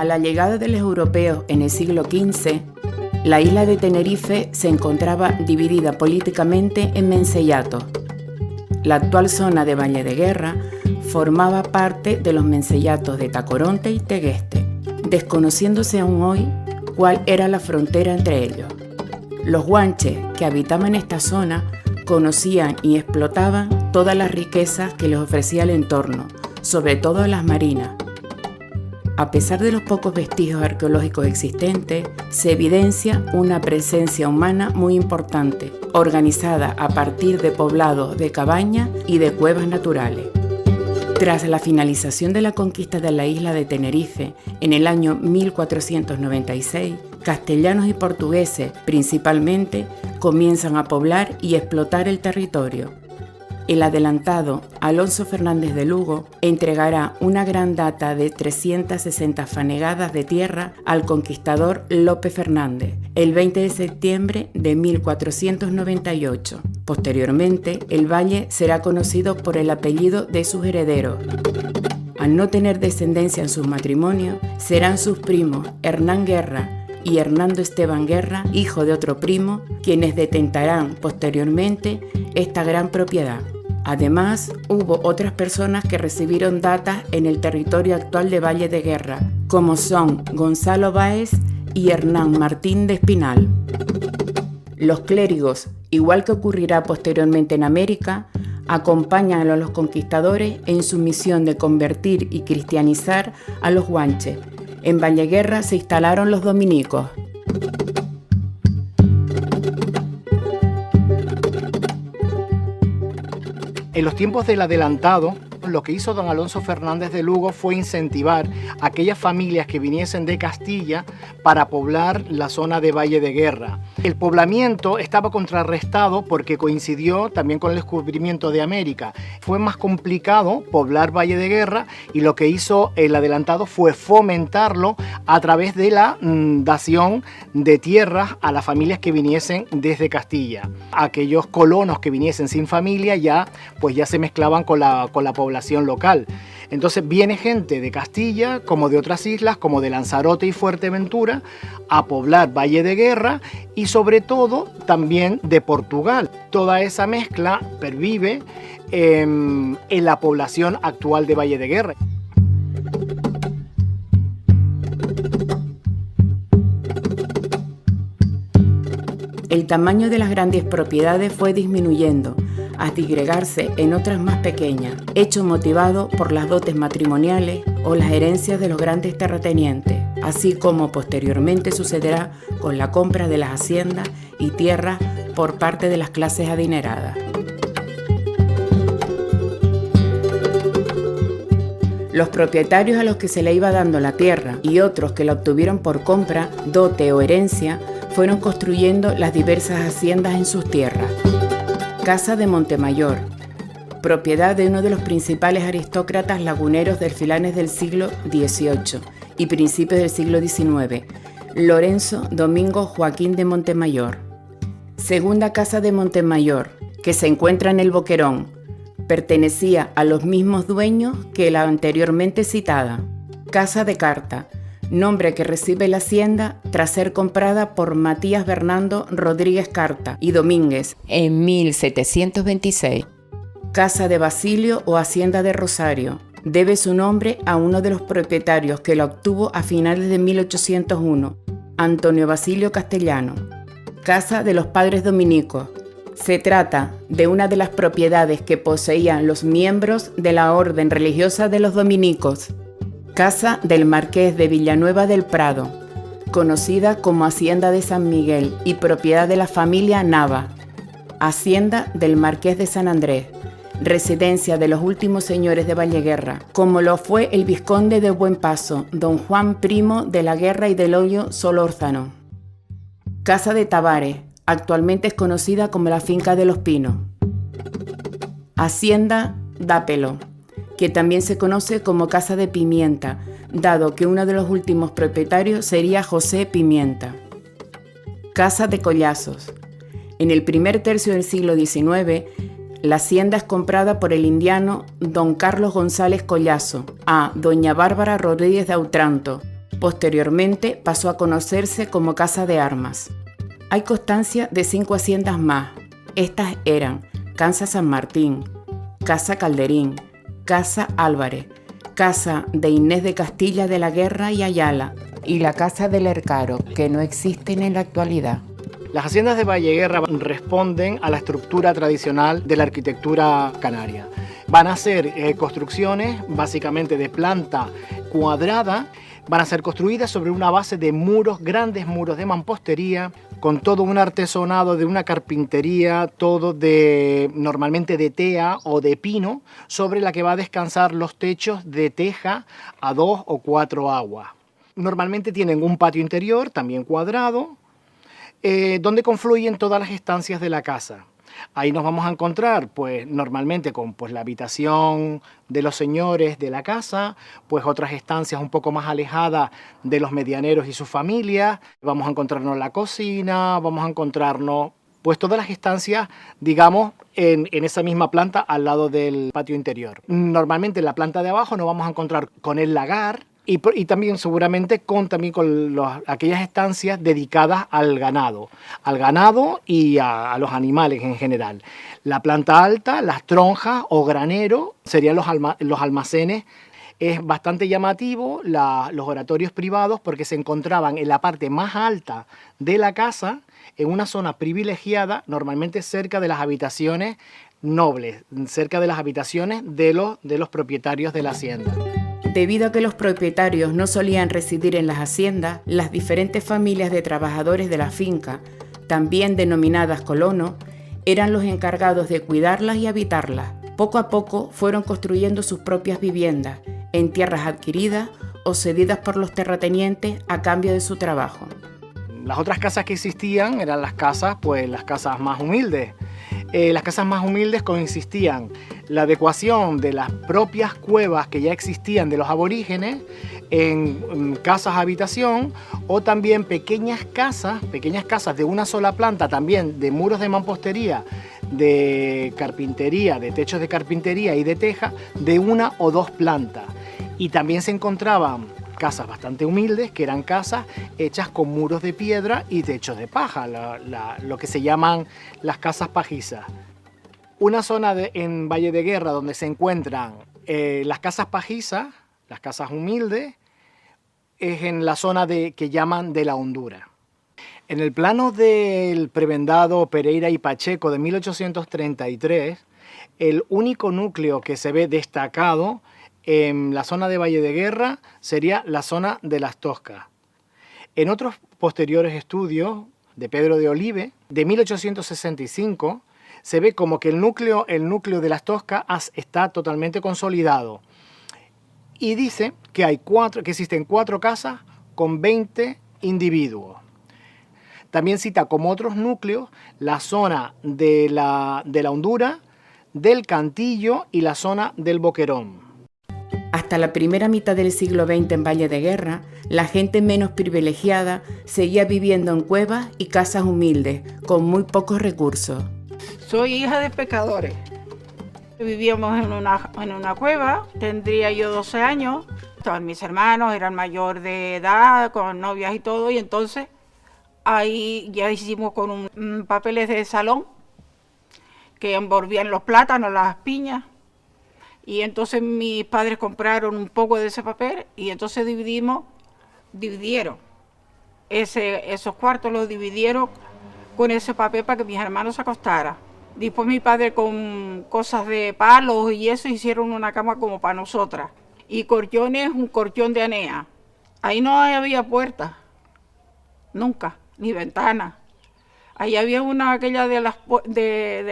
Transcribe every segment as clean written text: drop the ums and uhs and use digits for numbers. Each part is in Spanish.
A la llegada de los europeos en el siglo XV, la isla de Tenerife se encontraba dividida políticamente en menceyatos. La actual zona de Valle de Guerra formaba parte de los menceyatos de Tacoronte y Tegueste, desconociéndose aún hoy cuál era la frontera entre ellos. Los guanches que habitaban esta zona conocían y explotaban todas las riquezas que les ofrecía el entorno, sobre todo las marinas. A pesar de los pocos vestigios arqueológicos existentes, se evidencia una presencia humana muy importante, organizada a partir de poblados de cabañas y de cuevas naturales. Tras la finalización de la conquista de la isla de Tenerife en el año 1496, castellanos y portugueses principalmente comienzan a poblar y explotar el territorio. El adelantado Alonso Fernández de Lugo entregará una gran data de 360 fanegadas de tierra al conquistador Lope Fernández el 20 de septiembre de 1498. Posteriormente, el valle será conocido por el apellido de sus herederos. Al no tener descendencia en sus matrimonios, serán sus primos Hernán Guerra y Hernando Esteban Guerra, hijo de otro primo, quienes detentarán posteriormente esta gran propiedad. Además, hubo otras personas que recibieron datas en el territorio actual de Valle de Guerra, como son Gonzalo Báez y Hernán Martín de Espinal. Los clérigos, igual que ocurrirá posteriormente en América, acompañan a los conquistadores en su misión de convertir y cristianizar a los guanches. En Valleguerra se instalaron los dominicos. En los tiempos del adelantado, lo que hizo don Alonso Fernández de Lugo fue incentivar a aquellas familias que viniesen de Castilla para poblar la zona de Valle de Guerra. El poblamiento estaba contrarrestado porque coincidió también con el descubrimiento de América. Fue más complicado poblar Valle de Guerra y lo que hizo el adelantado fue fomentarlo a través de la dación de tierras a las familias que viniesen desde Castilla. Aquellos colonos que viniesen sin familia ya se mezclaban con la población local. Entonces viene gente de Castilla, como de otras islas, como de Lanzarote y Fuerteventura, a poblar Valle de Guerra y sobre todo también de Portugal. Toda esa mezcla pervive en la población actual de Valle de Guerra. El tamaño de las grandes propiedades fue disminuyendo, hasta disgregarse en otras más pequeñas, hecho motivado por las dotes matrimoniales o las herencias de los grandes terratenientes, así como posteriormente sucederá con la compra de las haciendas y tierras por parte de las clases adineradas. Los propietarios a los que se le iba dando la tierra y otros que la obtuvieron por compra, dote o herencia, fueron construyendo las diversas haciendas en sus tierras. Casa de Montemayor, propiedad de uno de los principales aristócratas laguneros del finales del siglo XVIII y principios del siglo XIX, Lorenzo Domingo Joaquín de Montemayor. Segunda Casa de Montemayor, que se encuentra en el Boquerón, pertenecía a los mismos dueños que la anteriormente citada. Casa de Carta, nombre que recibe la hacienda tras ser comprada por Matías Bernardo Rodríguez Carta y Domínguez en 1726. Casa de Basilio o Hacienda de Rosario, debe su nombre a uno de los propietarios que la obtuvo a finales de 1801, Antonio Basilio Castellano. Casa de los Padres Dominicos, se trata de una de las propiedades que poseían los miembros de la orden religiosa de los dominicos. Casa del Marqués de Villanueva del Prado, conocida como Hacienda de San Miguel y propiedad de la familia Nava. Hacienda del Marqués de San Andrés, residencia de los últimos señores de Valleguerra, como lo fue el vizconde de Buen Paso, don Juan Primo de la Guerra y del Hoyo Solórzano. Casa de Tavares, actualmente es conocida como la Finca de los Pinos. Hacienda Dápelo, que también se conoce como Casa de Pimienta, dado que uno de los últimos propietarios sería José Pimienta. Casa de Collazos. En el primer tercio del siglo XIX, la hacienda es comprada por el indiano don Carlos González Collazo a doña Bárbara Rodríguez de Autranto, Posteriormente pasó a conocerse como Casa de Armas. Hay constancia de 5 haciendas más. Estas eran Casa San Martín, Casa Calderín, Casa Álvarez, Casa de Inés de Castilla de la Guerra y Ayala y la Casa del Ercaro, que no existen en la actualidad. Las haciendas de Valleguerra responden a la estructura tradicional de la arquitectura canaria. Van a ser construcciones básicamente de planta cuadrada, van a ser construidas sobre una base de muros, grandes muros de mampostería, con todo un artesonado de una carpintería, todo normalmente de tea o de pino, sobre la que va a descansar los techos de teja a 2 o 4 aguas. Normalmente tienen un patio interior, también cuadrado, donde confluyen todas las estancias de la casa. Ahí nos vamos a encontrar, pues normalmente con la habitación de los señores de la casa, pues otras estancias un poco más alejadas de los medianeros y sus familias. Vamos a encontrarnos la cocina, vamos a encontrarnos pues todas las estancias, digamos, en esa misma planta al lado del patio interior. Normalmente en la planta de abajo nos vamos a encontrar con el lagar, y también seguramente con aquellas estancias dedicadas al ganado y a los animales en general. La planta alta, las tronjas o granero, serían los almacenes. Es bastante llamativo los oratorios privados porque se encontraban en la parte más alta de la casa, en una zona privilegiada, normalmente cerca de las habitaciones nobles, cerca de las habitaciones de los propietarios de la hacienda. Debido a que los propietarios no solían residir en las haciendas, las diferentes familias de trabajadores de la finca, también denominadas colonos, eran los encargados de cuidarlas y habitarlas. Poco a poco fueron construyendo sus propias viviendas en tierras adquiridas o cedidas por los terratenientes a cambio de su trabajo. Las otras casas que existían eran las casas más humildes. Las casas más humildes consistían la adecuación de las propias cuevas que ya existían de los aborígenes en casas habitación, o también pequeñas casas de una sola planta, también de muros de mampostería, de carpintería, de techos de carpintería y de teja, de 1 o 2 plantas. Y también se encontraban casas bastante humildes, que eran casas hechas con muros de piedra y techos de paja, lo que se llaman las casas pajizas. Una zona en Valle de Guerra donde se encuentran las casas pajizas, las casas humildes, es en la zona que llaman de la Hondura. En el plano del prebendado Pereira y Pacheco de 1833, el único núcleo que se ve destacado en la zona de Valle de Guerra sería la zona de Las Toscas. En otros posteriores estudios de Pedro de Olive, de 1865, se ve como que el núcleo de Las Toscas está totalmente consolidado. Y dice que existen 4 casas con 20 individuos. También cita como otros núcleos la zona de la Hondura, del Cantillo y la zona del Boquerón. Hasta la primera mitad del siglo XX en Valle de Guerra, la gente menos privilegiada seguía viviendo en cuevas y casas humildes, con muy pocos recursos. Soy hija de pescadores. Vivíamos en una cueva, tendría yo 12 años. Todos mis hermanos eran mayor de edad, con novias y todo, y entonces ahí ya hicimos con papeles de salón que envolvían los plátanos, las piñas. Y entonces mis padres compraron un poco de ese papel y entonces dividieron. Esos cuartos los dividieron con ese papel para que mis hermanos se acostaran. Después mi padre con cosas de palos y eso hicieron una cama como para nosotras. Y colchones, un colchón de anea. Ahí no había puertas, nunca, ni ventanas. Ahí había aquella de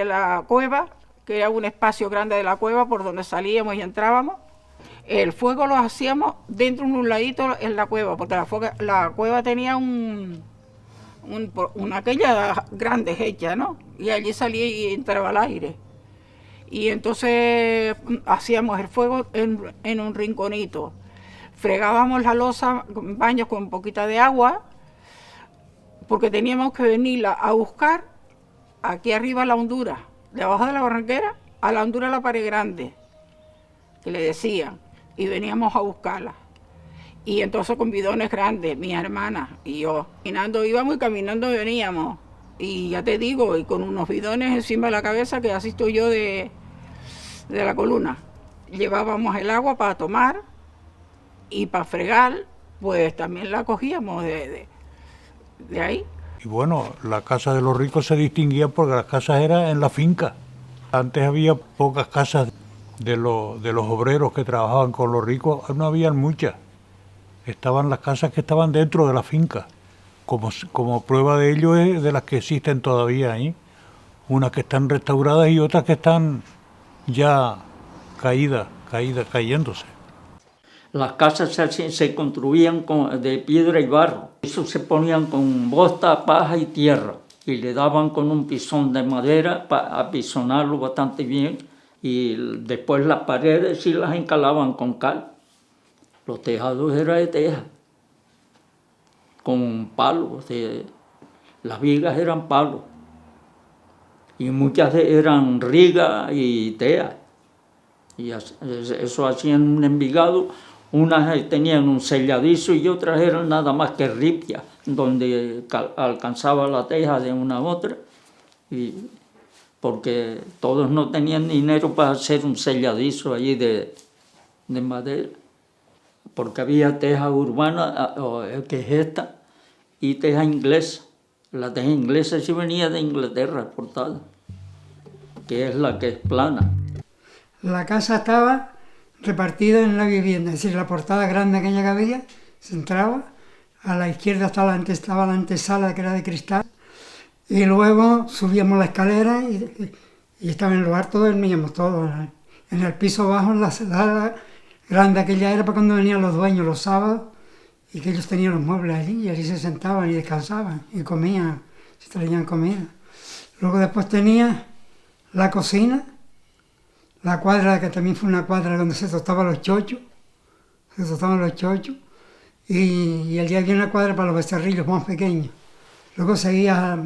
la cueva, que era un espacio grande de la cueva por donde salíamos y entrábamos. El fuego lo hacíamos dentro de un ladito en la cueva, porque la cueva tenía aquella grande hecha, ¿no? Y allí salía y entraba el aire. Y entonces hacíamos el fuego en un rinconito. Fregábamos la loza, baños con un poquito de agua, porque teníamos que venirla a buscar aquí arriba a la Hondura. Debajo de la barranquera, a la Hondura la Pared Grande, que le decían, y veníamos a buscarla. Y entonces con bidones grandes, mi hermana y yo, caminando íbamos y caminando veníamos. Y ya te digo, y con unos bidones encima de la cabeza que así estoy yo de la columna. Llevábamos el agua para tomar y para fregar, pues también la cogíamos de ahí. Y bueno, la casa de los ricos se distinguía porque las casas eran en la finca. Antes había pocas casas de los obreros que trabajaban con los ricos, no habían muchas. Estaban las casas que estaban dentro de la finca. Como prueba de ello es de las que existen todavía ahí. Unas que están restauradas y otras que están ya cayéndose. Las casas se construían de piedra y barro. Eso se ponían con bosta, paja y tierra. Y le daban con un pisón de madera para apisonarlo bastante bien. Y después las paredes sí las encalaban con cal. Los tejados eran de teja, con palos. Las vigas eran palos. Y muchas eran riga y tea. Y eso hacían un Envigado. Unas tenían un selladizo y otras eran nada más que ripia, donde alcanzaba la teja de una a otra, y porque todos no tenían dinero para hacer un selladizo allí de madera, porque había teja urbana, que es esta, y teja inglesa. La teja inglesa sí venía de Inglaterra exportada, que es la que es plana. La casa estaba repartida en la vivienda, es decir, la portada grande aquella que había, se entraba, a la izquierda estaba la antesala que era de cristal, y luego subíamos la escalera y estaba en lo alto, dormíamos todos. En el piso bajo, en la sala grande aquella era para cuando venían los dueños los sábados, y que ellos tenían los muebles allí, y allí se sentaban y descansaban, y comían, se traían comida. Luego después tenía la cocina, la cuadra, que también fue una cuadra donde se tostaban los chochos, y allí había una cuadra para los becerrillos más pequeños. Luego seguía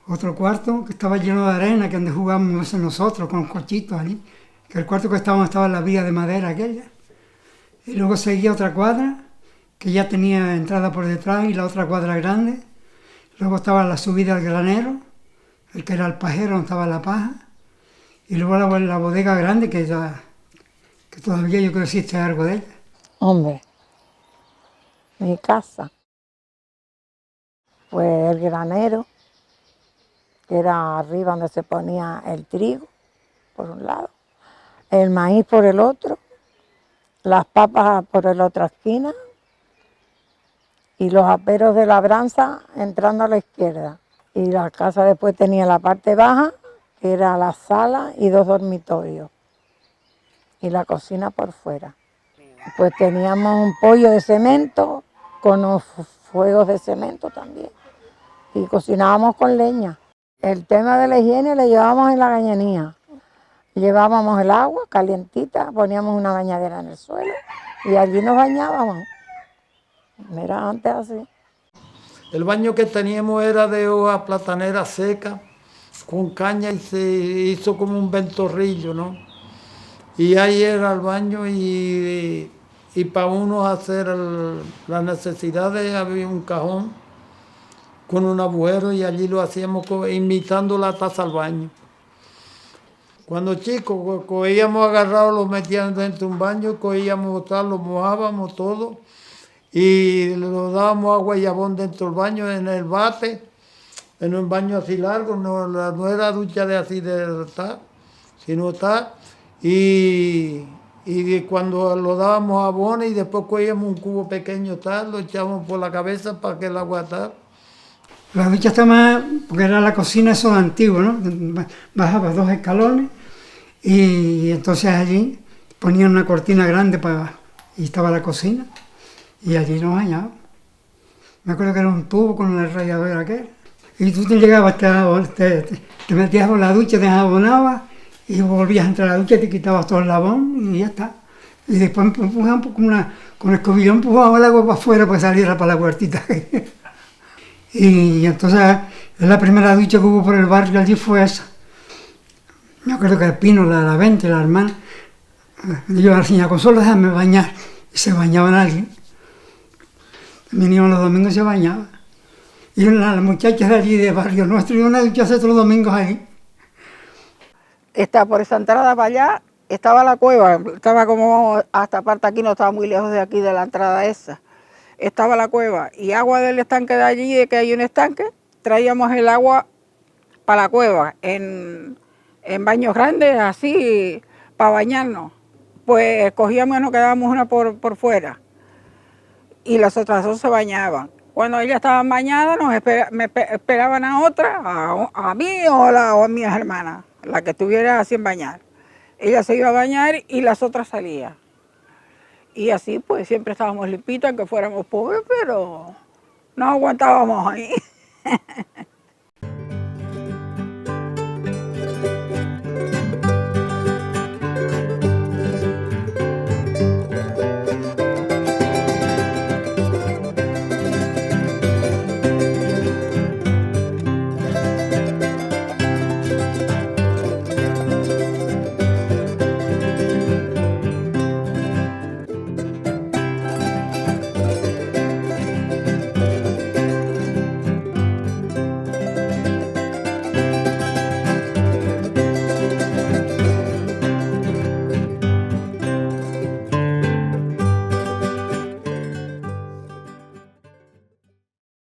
otro cuarto que estaba lleno de arena, que donde jugábamos nosotros con los cochitos allí, que el cuarto que estábamos estaba en la viga de madera aquella. Y luego seguía otra cuadra, que ya tenía entrada por detrás, y la otra cuadra grande. Luego estaba la subida al granero, el que era el pajero, donde estaba la paja. Y luego la bodega grande, que todavía yo creo que existe algo de ella. Hombre, mi casa, pues el granero, que era arriba donde se ponía el trigo, por un lado, el maíz por el otro, las papas por la otra esquina, y los aperos de labranza entrando a la izquierda. Y la casa después tenía la parte baja, que era la sala y 2 dormitorios, y la cocina por fuera. Pues teníamos un pollo de cemento, con los fuegos de cemento también, y cocinábamos con leña. El tema de la higiene le llevábamos en la gañanía. Llevábamos el agua calientita, poníamos una bañadera en el suelo, y allí nos bañábamos. Era antes así. El baño que teníamos era de hojas plataneras secas, con caña, y se hizo como un ventorrillo, ¿no? Y ahí era el baño, y para uno hacer las necesidades había un cajón con un agujero, y allí lo hacíamos imitando la taza al baño. Cuando chicos cogíamos agarrados, los metíamos dentro de un baño, cogíamos tal, lo mojábamos todo, y le dábamos agua y jabón dentro del baño, en el bate, en un baño así largo, no era ducha de así de tal, sino tal, y cuando lo dábamos jabón, y después cogíamos un cubo pequeño tal, lo echábamos por la cabeza para que el agua tal. La ducha estaba, porque era la cocina, eso antiguo, ¿no? Bajaba 2 escalones, y entonces allí ponían una cortina grande y estaba la cocina, y allí nos bañábamos. Me acuerdo que era un tubo con el rallador aquel. Y tú te llegabas, te metías por la ducha, te jabonabas, y volvías a entrar a la ducha, te quitabas todo el jabón y ya está. Y después empujamos con el escobillón, empujamos el agua para afuera para que saliera para la huertita. Y entonces la primera ducha que hubo por el barrio allí fue esa. Me acuerdo que el Pino, la Vente, la hermana, yo a la señora Consuelo, déjame bañar. Y se bañaban alguien. Mínimo los domingos se bañaba. Y las muchachas de allí, de barrio nuestro, iban a ducharse todos los domingos ahí. Por esa entrada para allá estaba la cueva, estaba como hasta parte aquí, no estaba muy lejos de aquí, de la entrada esa. Estaba la cueva y agua del estanque de allí, de que hay un estanque, traíamos el agua para la cueva, en baños grandes, así, para bañarnos. Pues cogíamos y nos quedábamos una por fuera y las otras dos se bañaban. Cuando ellas estaban bañadas, me esperaban a otra, a mí o a mis hermanas, la que estuviera sin bañar. Ella se iba a bañar y las otras salían. Y así pues siempre estábamos limpitas, aunque fuéramos pobres, pero no aguantábamos ahí.